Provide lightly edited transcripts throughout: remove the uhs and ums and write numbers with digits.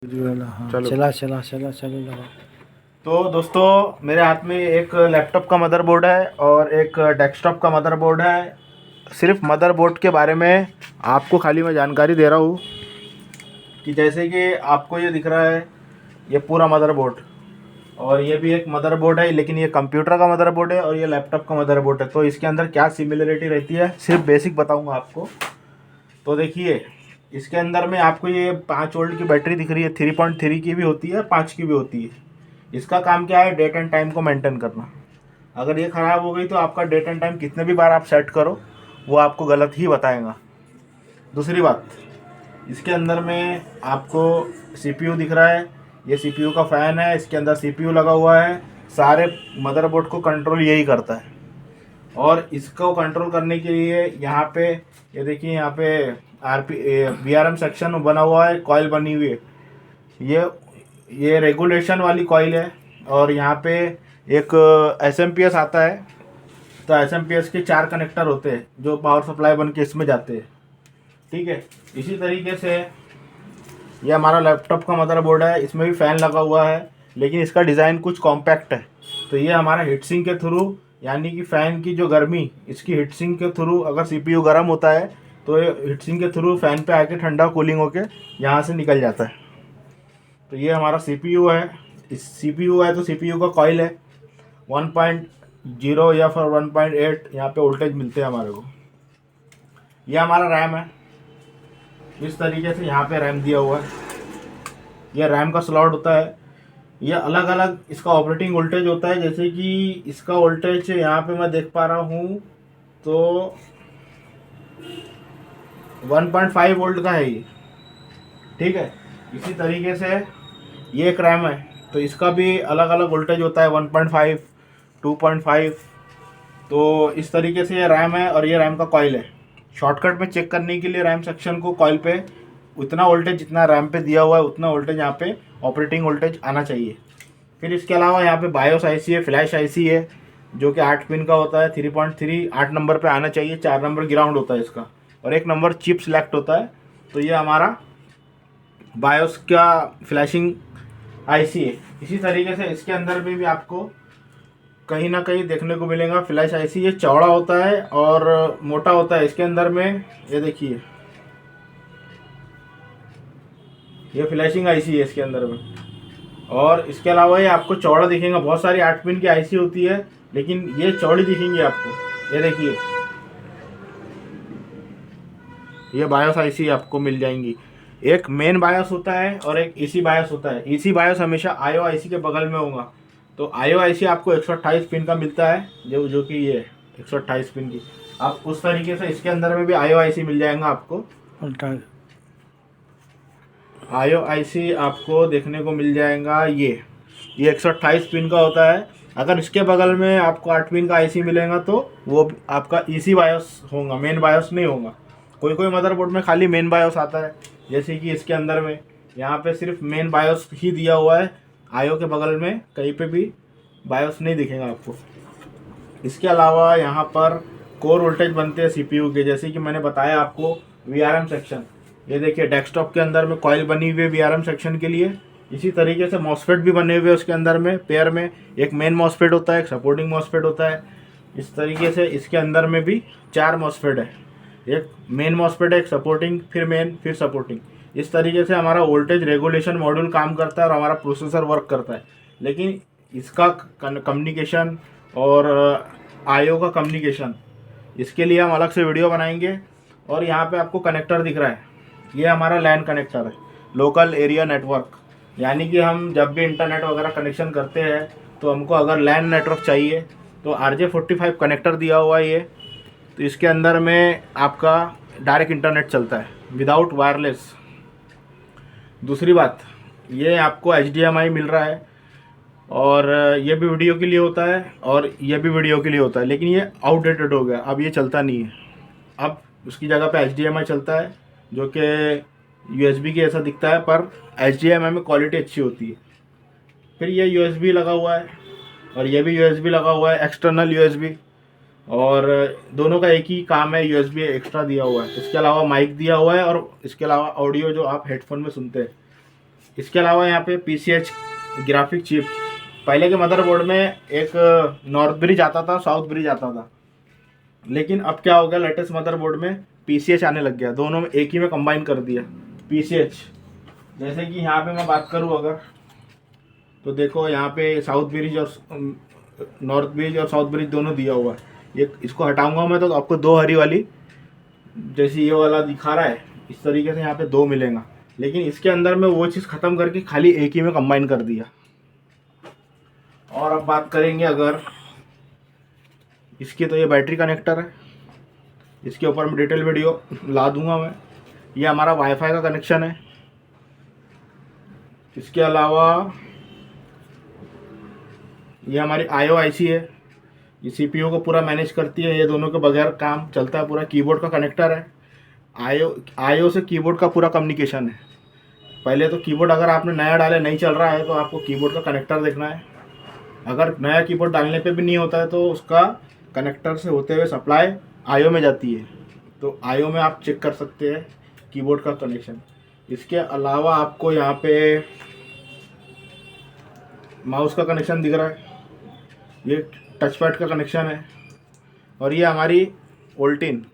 हाँ, चलो। चला चला चला चलो लगा। तो दोस्तों मेरे हाथ में एक लैपटॉप का मदरबोर्ड है और एक डेस्कटॉप का मदरबोर्ड है। सिर्फ मदरबोर्ड के बारे में आपको खाली मैं जानकारी दे रहा हूँ कि जैसे कि आपको ये दिख रहा है, ये पूरा मदरबोर्ड, और ये भी एक मदरबोर्ड है, लेकिन ये कंप्यूटर का मदरबोर्ड है और ये लैपटॉप का मदरबोर्ड है। तो इसके अंदर क्या सिमिलरिटी रहती है सिर्फ बेसिक बताऊँगा आपको। तो देखिए, इसके अंदर में आपको ये 5 वोल्ट की बैटरी दिख रही है, 3.3 की भी होती है, 5 की भी होती है। इसका काम क्या है, डेट एंड टाइम को मेंटेन करना। अगर ये ख़राब हो गई तो आपका डेट एंड टाइम कितने भी बार आप सेट करो वो आपको गलत ही बताएगा। दूसरी बात, इसके अंदर में आपको सीपीयू दिख रहा है, ये सीपीयू का फ़ैन है, इसके अंदर सीपीयू लगा हुआ है। सारे मदरबोर्ड को कंट्रोल यही करता है। और इसको कंट्रोल करने के लिए यहाँ पे ये देखिए, यहाँ पे VRM सेक्शन बना हुआ है, कॉइल बनी हुई है। ये रेगुलेशन वाली कॉइल है। और यहाँ पे एक SMPS आता है। तो SMPS के 4 कनेक्टर होते हैं जो पावर सप्लाई बन के इसमें जाते हैं। ठीक है, इसी तरीके से ये हमारा लैपटॉप का मदरबोर्ड है, इसमें भी फ़ैन लगा हुआ है, लेकिन इसका डिज़ाइन कुछ कॉम्पैक्ट है। तो ये हमारा हीटसिंक के थ्रू, यानी कि फ़ैन की जो गर्मी इसकी हीटसिंक के थ्रू, अगर सीपीयू गर्म होता है तो ये हीटसिंक के थ्रू फ़ैन पे आके ठंडा कूलिंग होके यहाँ से निकल जाता है। तो ये हमारा सीपीयू है। इस सीपीयू है तो सीपीयू का कॉइल है 1.0 या फिर 1.8, यहाँ पे वोल्टेज मिलते हैं हमारे को। ये हमारा रैम है, इस तरीके से यहाँ पे रैम दिया हुआ है। ये रैम का स्लॉट होता है। ये अलग अलग इसका ऑपरेटिंग वोल्टेज होता है, जैसे कि इसका वोल्टेज यहाँ पे मैं देख पा रहा हूँ तो 1.5 वोल्ट का है ये। ठीक है, इसी तरीके से ये एक रैम है, तो इसका भी अलग अलग वोल्टेज होता है 1.5, 2.5। तो इस तरीके से ये रैम है और ये रैम का कॉइल है। शॉर्टकट में चेक करने के लिए रैम सेक्शन को कॉइल पे उतना वोल्टेज जितना रैम पे दिया हुआ है उतना वोल्टेज यहाँ पे ऑपरेटिंग वोल्टेज आना चाहिए। फिर इसके अलावा यहाँ पे बायोस आईसी है, फ्लैश आईसी है, जो कि 8 पिन का होता है। 3.3 8 नंबर पे आना चाहिए, 4 नंबर ग्राउंड होता है इसका, और 1 नंबर चिप सेलेक्ट होता है। तो ये हमारा बायोस का फ्लैशिंग आईसी है। इसी तरीके से इसके अंदर में भी आपको कहीं ना कहीं देखने को मिलेगा फ्लैश आईसी। ये चौड़ा होता है और मोटा होता है। इसके अंदर में ये देखिए, ये फ्लैशिंग आईसी है इसके अंदर में। और इसके अलावा ये आपको चौड़ा दिखेगा। बहुत सारी 8 पिन की आईसी होती है, लेकिन ये चौड़ी दिखेंगी आपको। ये देखिए, ये बायोस आईसी आपको मिल जाएंगी। एक मेन बायोस होता है और एक ईसी बायोस होता है। ईसी बायोस हमेशा आईओ आईसी के बगल में होगा। तो आईओ आईसी आपको 128 पिन का मिलता है, जो कि ये 128 पिन की। आप उस तरीके से इसके अंदर में भी आईओ आईसी मिल जाएगा आपको। उल्टा आईओ आईसी आपको देखने को मिल जाएगा। ये 128 पिन का होता है। अगर इसके बगल में आपको 8 पिन का आईसी मिलेगा तो वो आपका ईसी बायोस होगा, मेन बायोस नहीं होगा। कोई कोई मदरबोर्ड में खाली मेन बायोस आता है, जैसे कि इसके अंदर में यहाँ पे सिर्फ मेन बायोस ही दिया हुआ है। आईओ के बगल में कहीं पे भी बायोस नहीं दिखेगा आपको। इसके अलावा यहाँ पर कोर वोल्टेज बनते हैं सीपीयू के, जैसे कि मैंने बताया आपको वीआरएम सेक्शन। ये देखिए, डेस्कटॉप के अंदर में कॉइल बनी हुई है वीआरएम सेक्शन के लिए। इसी तरीके से मॉसफेट भी बने हुए हैं उसके अंदर में, पेयर में। एक मेन मॉसफेट होता है, एक सपोर्टिंग मॉसफेट होता है। इस तरीके से इसके अंदर में भी 4 मॉसफेट है। एक मेन मॉसफेट है, एक सपोर्टिंग, फिर मेन, फिर सपोर्टिंग। इस तरीके से हमारा वोल्टेज रेगुलेशन मॉड्यूल काम करता है और हमारा प्रोसेसर वर्क करता है। लेकिन इसका कम्युनिकेशन और आईओ का कम्युनिकेशन, इसके लिए हम अलग से वीडियो बनाएंगे। और यहाँ पे आपको कनेक्टर दिख रहा है, ये हमारा लैन कनेक्टर है, लोकल एरिया नेटवर्क। यानी कि हम जब भी इंटरनेट वगैरह कनेक्शन करते हैं तो हमको अगर लैन नेटवर्क चाहिए तो RJ45 कनेक्टर दिया हुआ है ये। तो इसके अंदर में आपका डायरेक्ट इंटरनेट चलता है विदाउट वायरलेस। दूसरी बात, ये आपको HDMI मिल रहा है, और ये भी वीडियो के लिए होता है और ये भी वीडियो के लिए होता है, लेकिन ये आउटडेटेड हो गया, अब ये चलता नहीं है। अब उसकी जगह पे HDMI चलता है, जो कि USB के ऐसा दिखता है, पर HDMI में क्वालिटी अच्छी होती है। फिर ये USB लगा हुआ है और ये भी USB लगा हुआ है, एक्सटर्नल USB। और दोनों का एक ही काम है, USB एक्स्ट्रा दिया हुआ है। इसके अलावा माइक दिया हुआ है, और इसके अलावा ऑडियो जो आप हेडफोन में सुनते हैं। इसके अलावा यहाँ पे PCH ग्राफिक चिप। पहले के मदरबोर्ड में एक नॉर्थ ब्रिज आता था, साउथ ब्रिज आता था, लेकिन अब क्या हो गया, लेटेस्ट मदरबोर्ड में PCH आने लग गया, दोनों में एक ही में कंबाइन कर दिया PCH। जैसे कि यहाँ पे मैं बात करूँ अगर, तो देखो यहाँ पे साउथ ब्रिज और नॉर्थ ब्रिज और साउथ ब्रिज दोनों दिया हुआ है। ये इसको हटाऊंगा मैं तो आपको दो हरी वाली, जैसे ये वाला दिखा रहा है, इस तरीके से यहाँ पे दो मिलेगा, लेकिन इसके अंदर में वो चीज़ ख़त्म करके खाली एक ही में कंबाइन कर दिया। और अब बात करेंगे अगर इसकी, तो ये बैटरी कनेक्टर है, इसके ऊपर में डिटेल वीडियो ला दूंगा मैं। ये हमारा वाईफाई का कनेक्शन है। इसके अलावा ये हमारी IO IC है, ये CPU को पूरा मैनेज करती है, ये दोनों के बगैर काम चलता है। पूरा कीबोर्ड का कनेक्टर है, IO से कीबोर्ड का पूरा कम्युनिकेशन है। पहले तो कीबोर्ड अगर आपने नया डाले नहीं चल रहा है तो आपको कीबोर्ड का कनेक्टर देखना है। अगर नया कीबोर्ड डालने पे भी नहीं होता है तो उसका कनेक्टर से होते हुए सप्लाई IO में जाती है, तो IO में आप चेक कर सकते हैं कीबोर्ड का कनेक्शन। इसके अलावा आपको यहाँ पे माउस का कनेक्शन दिख रहा है, ये टच पैड का कनेक्शन है। और ये हमारी वोल्टिन,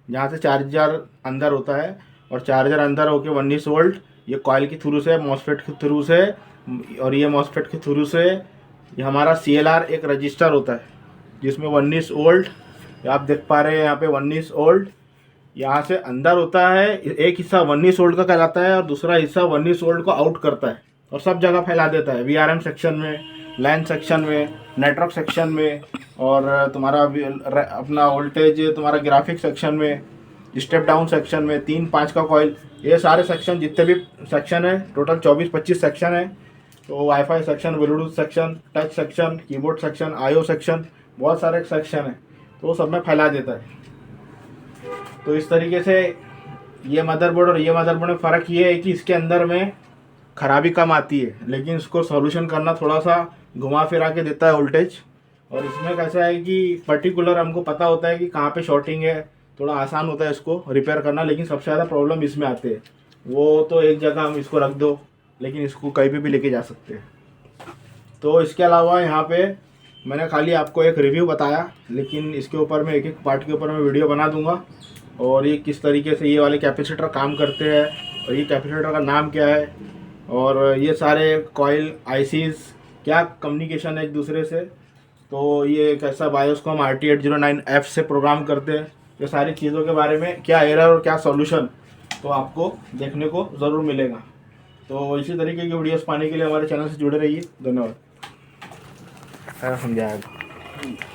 जहाँ से चार्जर अंदर होता है, और चार्जर अंदर होके 19 वोल्ट ये कॉइल के थ्रू से, मॉसफेट के थ्रू से, और ये मॉसफेट के थ्रू से ये हमारा CLR एक रजिस्टर होता है जिसमें 19 वोल्ट, आप देख पा रहे हैं यहाँ पे 19 वोल्ट यहाँ से अंदर होता है। एक हिस्सा 19 वोल्ट का कहलाता है और दूसरा हिस्सा 19 वोल्ट को आउट करता है और सब जगह फैला देता है, VRM सेक्शन में, लैन सेक्शन में, नेटवर्क सेक्शन में, और तुम्हारा अपना वोल्टेज तुम्हारा ग्राफिक सेक्शन में, स्टेप डाउन सेक्शन में, 3-5 का कॉइल, ये सारे सेक्शन जितने भी सेक्शन है, टोटल 24-25 सेक्शन है। तो wifi section, Bluetooth section, touch section, keyboard section, IO section, बहुत सारे सेक्शन है, तो वो सब में फैला देता है। तो इस तरीके से ये मदरबोर्ड और ये मदरबोर्ड में फ़र्क ये है कि इसके अंदर में खराबी कम आती है, लेकिन इसको सॉल्यूशन करना थोड़ा सा घुमा फिरा के देता है वोल्टेज। और इसमें कैसा है कि पर्टिकुलर हमको पता होता है कि कहाँ पे शॉर्टिंग है, थोड़ा आसान होता है इसको रिपेयर करना। लेकिन सबसे ज़्यादा प्रॉब्लम इसमें आते हैं, वो तो एक जगह हम इसको रख दो, लेकिन इसको कहीं पे भी लेके जा सकते हैं। तो इसके अलावा यहाँ पे मैंने खाली आपको एक रिव्यू बताया, लेकिन इसके ऊपर मैं एक पार्ट के ऊपर मैं वीडियो बना दूंगा, और ये किस तरीके से ये वाले कैपेसिटर काम करते हैं, और ये कैपेसिटर का नाम क्या है, और ये सारे कॉइल ICs क्या कम्युनिकेशन है एक दूसरे से। तो ये कैसा बायोस को हम RT809F से प्रोग्राम करते हैं, ये सारी चीज़ों के बारे में, क्या एरर और क्या सॉल्यूशन, तो आपको देखने को ज़रूर मिलेगा। तो इसी तरीके की वीडियोस पाने के लिए हमारे चैनल से जुड़े रहिए। धन्यवाद। समझाएगा।